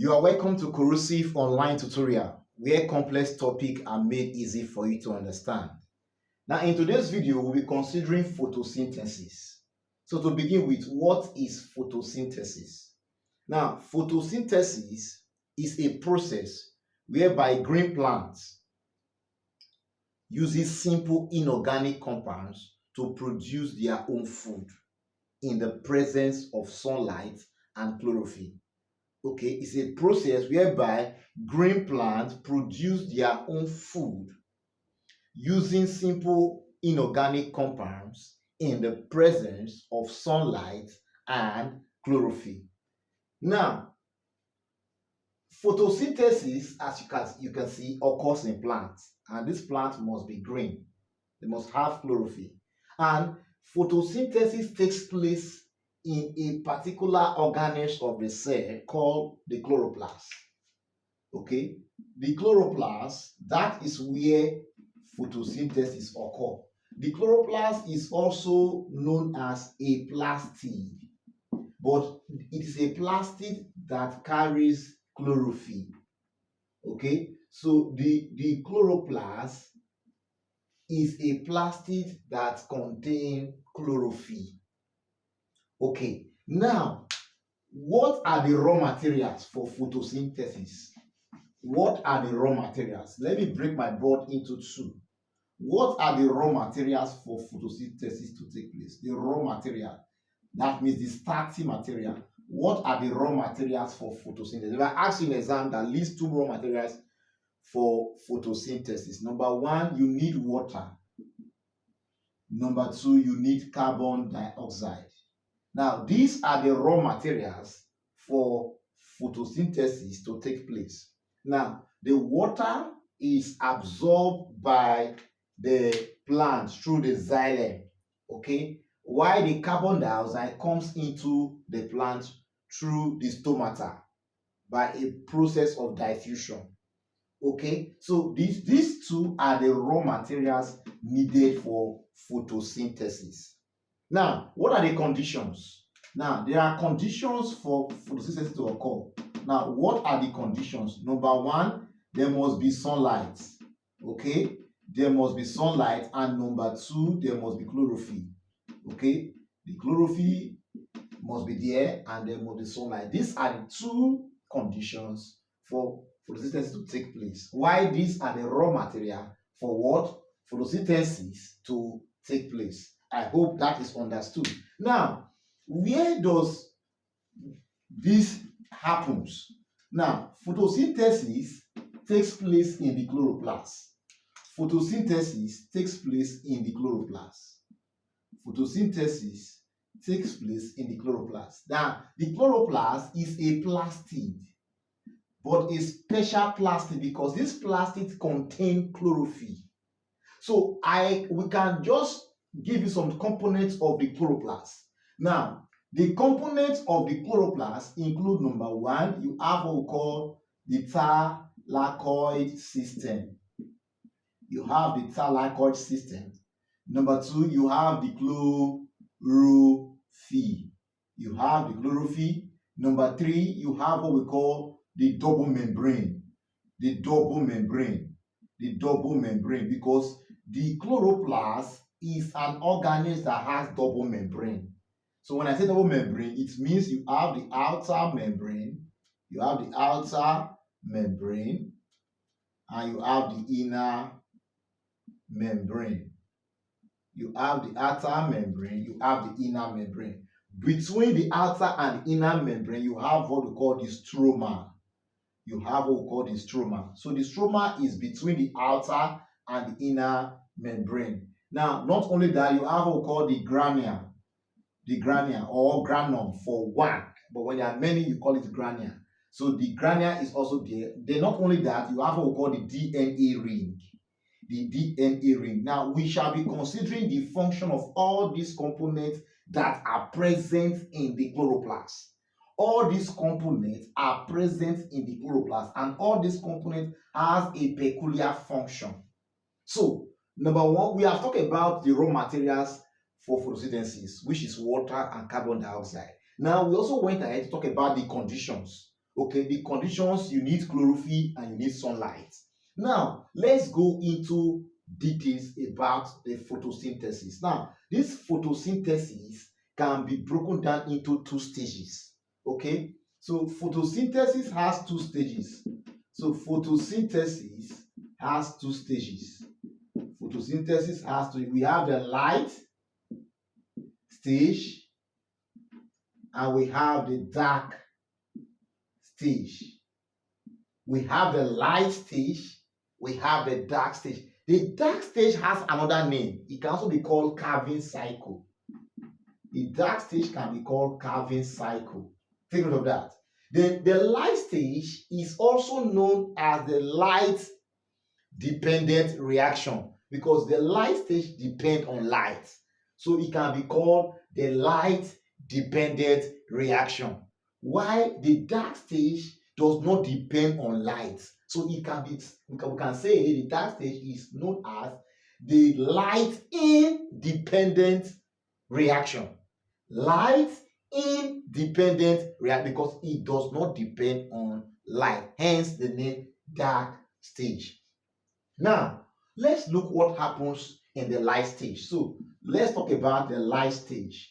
You are welcome to Corrosive Online Tutorial, where complex topics are made easy for you to understand. Now, in today's video, we'll be considering photosynthesis. So to begin with, what is photosynthesis? Now, photosynthesis is a process whereby green plants uses simple inorganic compounds to produce their own food in the presence of sunlight and chlorophyll. Okay, it's a process whereby green plants produce their own food using simple inorganic compounds in the presence of sunlight and chlorophyll. Now, photosynthesis, as you can see, occurs in plants, and this plant must be green. They must have chlorophyll. And photosynthesis takes place in a particular organelle of the cell called the chloroplast. Okay, the chloroplast, that is where photosynthesis occurs. The chloroplast is also known as a plastid, but it is a plastid that carries chlorophyll. Okay, so the chloroplast is a plastid that contains chlorophyll. Okay, now, what are the raw materials for photosynthesis? What are the raw materials? Let me break my board into two. What are the raw materials for photosynthesis to take place? The raw material, that means the starting material. What are the raw materials for photosynthesis? If I ask you an exam that lists two raw materials for photosynthesis, number one, you need water. Number two, you need carbon dioxide. Now, these are the raw materials for photosynthesis to take place. Now, the water is absorbed by the plant through the xylem, okay? While the carbon dioxide comes into the plant through the stomata by a process of diffusion, okay? So these two are the raw materials needed for photosynthesis. Now, what are the conditions? Now, there are conditions for photosynthesis to occur. Now, what are the conditions? Number one, there must be sunlight. Okay, there must be sunlight, and number two, there must be chlorophyll. Okay, the chlorophyll must be there, and there must be sunlight. These are the two conditions for photosynthesis to take place. Why these are the raw material for what? Photosynthesis to take place. I hope that is understood. Now, where does this happens? Now, photosynthesis takes place in the chloroplast. Photosynthesis takes place in the chloroplast. Photosynthesis takes place in the chloroplast. Now, the chloroplast is a plastid, but a special plastid because this plastid contains chlorophyll. So we can just give you some components of the chloroplast. Now, the components of the chloroplast include number one, you have what we call the thylakoid system. You have the thylakoid system. Number two, you have the chlorophyll. You have the chlorophyll. Number three, you have what we call the double membrane. The double membrane. The double membrane, because the chloroplast is an organism that has double membrane. So when I say double membrane, it means you have the outer membrane, you have the outer membrane, and you have the inner membrane. You have the outer membrane, you have the inner membrane. Between the outer and the inner membrane, you have what we call the stroma. You have what we call the stroma. So the stroma is between the outer and the inner membrane. Now, not only that, you have what we call the granule or granum for one, but when there are many, you call it granule. So the granule is also there. Then not only that, you have what we call the DNA ring. The DNA ring. Now, we shall be considering the function of all these components that are present in the chloroplast. All these components are present in the chloroplast, and all these components have a peculiar function. So, number one, we have talked about the raw materials for photosynthesis, which is water and carbon dioxide. Now, we also went ahead to talk about the conditions. Okay, the conditions you need chlorophyll and you need sunlight. Now, let's go into details about the photosynthesis. Now, this photosynthesis can be broken down into two stages. Okay, so photosynthesis has two stages. So photosynthesis has two stages. Photosynthesis has two. We have the light stage and we have the dark stage. We have the light stage, we have the dark stage. The dark stage has another name. It can also be called carving cycle. The dark stage can be called carving cycle. Take note of that. Then the light stage is also known as the light dependent reaction because the light stage depends on light. So it can be called the light dependent reaction. While the dark stage does not depend on light. So it can be, we can say the dark stage is known as the light independent reaction. Light independent reaction because it does not depend on light. Hence the name dark stage. Now, let's look what happens in the light stage. So, let's talk about the light stage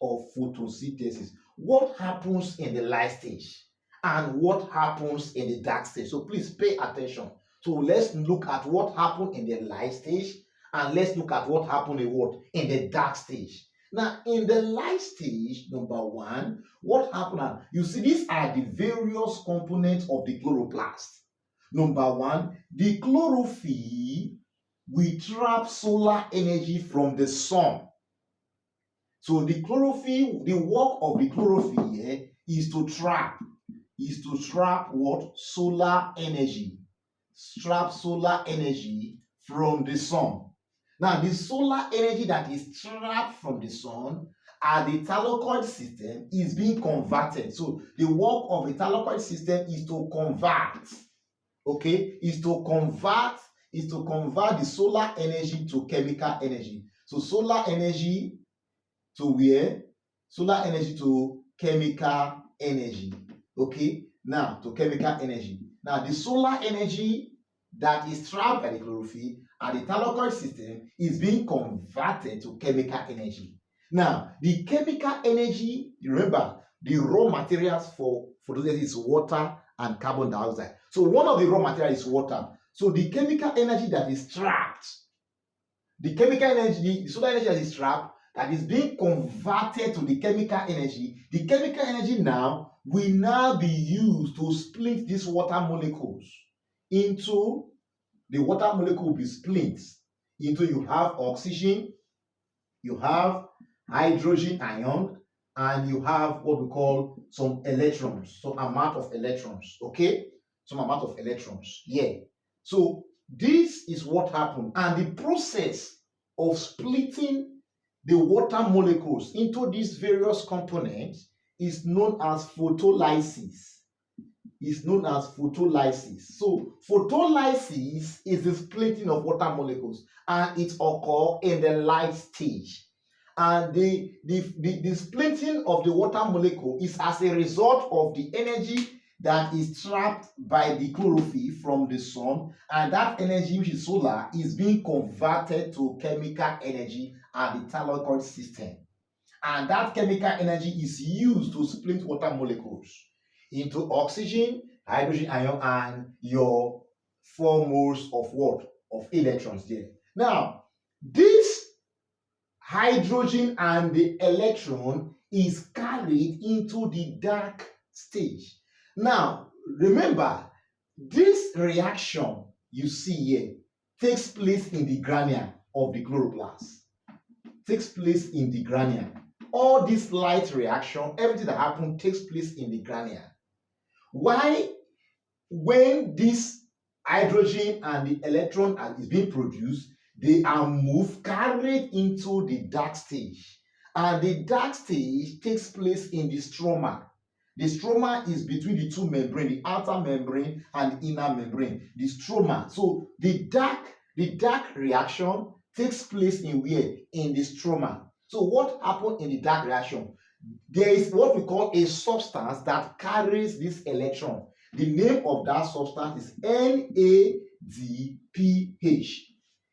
of photosynthesis. What happens in the light stage and what happens in the dark stage? So, please pay attention. So, let's look at what happened in the light stage and let's look at what happened in the dark stage. Now, in the light stage, number one, what happened? You see, these are the various components of the chloroplast. Number one, the chlorophyll will trap solar energy from the sun. So the chlorophyll, the work of the chlorophyll here is to trap what? Solar energy. Trap solar energy from the sun. Now, the solar energy that is trapped from the sun at the thylakoid system is being converted. So the work of the thylakoid system is to convert. Okay, is to convert the solar energy to chemical energy. So solar energy to where? Solar energy to chemical energy. Okay, now to chemical energy. Now the solar energy that is trapped by the chlorophyll and the thylakoid system is being converted to chemical energy. Now the chemical energy, remember the raw materials for photosynthesis is water and carbon dioxide. So one of the raw materials is water. So the chemical energy that is trapped, the solar energy that is trapped, that is being converted to the chemical energy now will now be used to split these water molecules into, the water molecule will be split into, you have oxygen, you have hydrogen ion, and you have what we call some electrons, some amount of electrons, okay? Some amount of electrons, yeah. So this is what happened, and the process of splitting the water molecules into these various components is known as photolysis. So photolysis is the splitting of water molecules, and it occurs in the light stage. And the splitting of the water molecule is as a result of the energy that is trapped by the chlorophyll from the sun, and that energy, which is solar, is being converted to chemical energy at the thylakoid system. And that chemical energy is used to split water molecules into oxygen, hydrogen ion, and your 4 moles of what? Of electrons there. Now, this hydrogen and the electron is carried into the dark stage. Now, remember, this reaction you see here takes place in the granule of the chloroplast. All this light reaction, everything that happens takes place in the granule. Why? When this hydrogen and the electron is being produced, they are carried into the dark stage. And the dark stage takes place in the stroma. The stroma is between the two membranes, the outer membrane and the inner membrane, the stroma. So the dark reaction takes place in where? In the stroma. So what happened in the dark reaction? there is what we call a substance that carries this electron. The name of that substance is NADPH.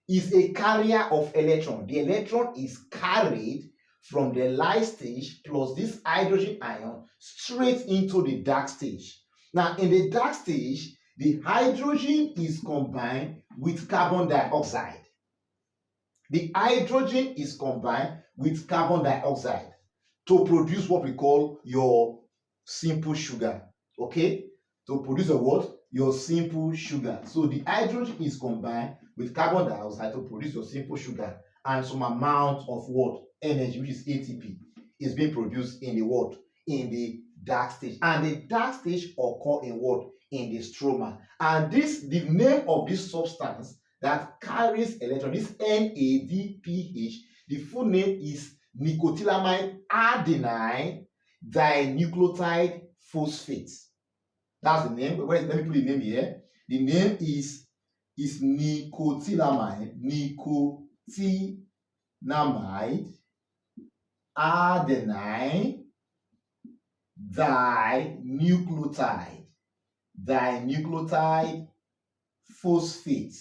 Is a carrier of electron. The electron is carried from the light stage plus this hydrogen ion straight into the dark stage. Now, in the dark stage, the hydrogen is combined with carbon dioxide. The hydrogen is combined with carbon dioxide to produce what we call your simple sugar. Okay? To produce a what? Your simple sugar. So the hydrogen is combined with carbon dioxide to produce your simple sugar, and some amount of what? Energy, which is ATP, is being produced in the what? In the dark stage. And the dark stage occur in what? In the stroma. And the name of this substance that carries electron, this NADPH, the full name is nicotinamide adenine dinucleotide phosphate. That's the name. Let me put the name here. The name is nicotinamide adenine dinucleotide phosphate.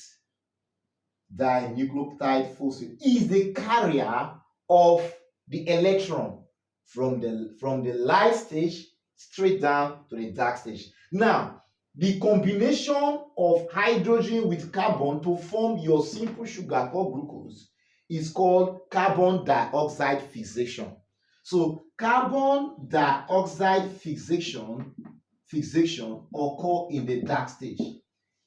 Dinucleotide phosphate is the carrier of the electron from the light stage straight down to the dark stage. Now, the combination of hydrogen with carbon to form your simple sugar called glucose is called carbon dioxide fixation. So carbon dioxide fixation occur in the dark stage.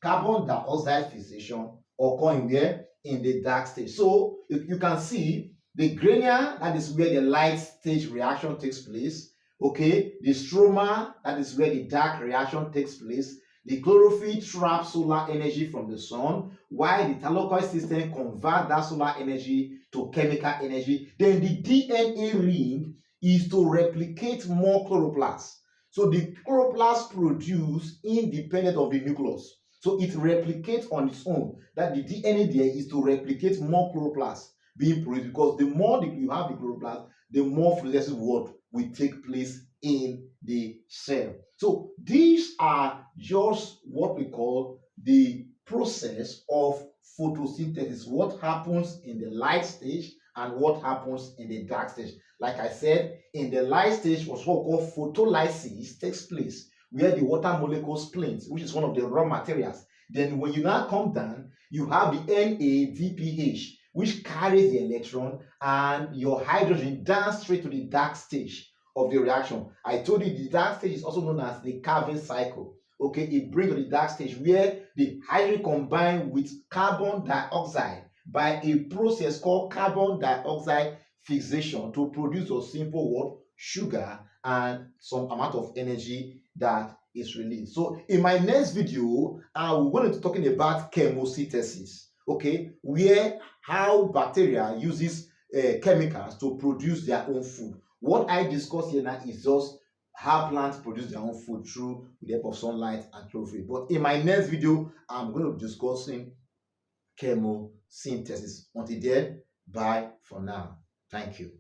Carbon dioxide fixation occur in where? In the dark stage. So you can see the grania, that is where the light stage reaction takes place. Okay, the stroma, that is where the dark reaction takes place. The chlorophyll traps solar energy from the sun, while the thylakoid system converts that solar energy to chemical energy. Then the DNA ring is to replicate more chloroplasts. So the chloroplasts produce independent of the nucleus. So it replicates on its own. That the DNA there is to replicate more chloroplasts being produced, because the more you have the chloroplast, the more photosynthesis what will take place in the cell. So these are just what we call the process of photosynthesis. What happens in the light stage and what happens in the dark stage. Like I said, in the light stage, what's what we call photolysis takes place, where the water molecule splint, which is one of the raw materials. Then when you now come down, you have the NADPH, which carries the electron and your hydrogen down straight to the dark stage of the reaction. I told you the dark stage is also known as the Calvin cycle. Okay, it brings to the dark stage where the hydrogen combined with carbon dioxide by a process called carbon dioxide fixation to produce a simple what? Sugar and some amount of energy that is released. So in my next video, we're going to be talking about chemosynthesis. Okay, where how bacteria uses chemicals to produce their own food. What I discuss here now is just how plants produce their own food through the help of sunlight and chlorophyll. But in my next video, I'm going to be discussing chemosynthesis. Until then, bye for now. Thank you.